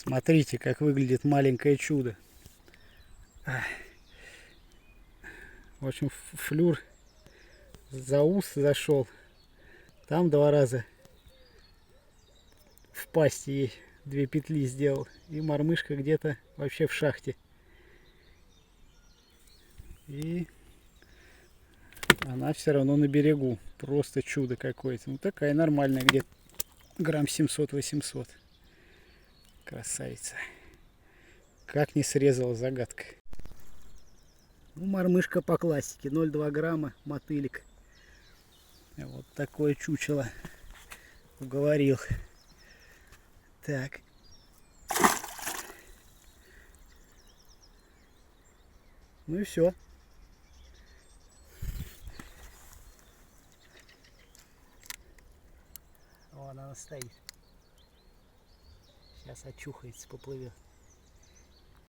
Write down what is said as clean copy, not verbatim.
Смотрите, как выглядит маленькое чудо. В общем, флюр за ус зашел. Там 2 раза в пасти ей 2 петли сделал. И мормышка где-то вообще в шахте. И она все равно на берегу. Просто чудо какое-то. Ну такая нормальная, где-то грамм 700-800. Красавица. Как не срезала, загадка. Ну, мормышка по классике. 0,2 грамма, мотылик. Вот такое чучело. Уговорил. Так. Ну и все. Вон она стоит. Сейчас очухается, поплывет.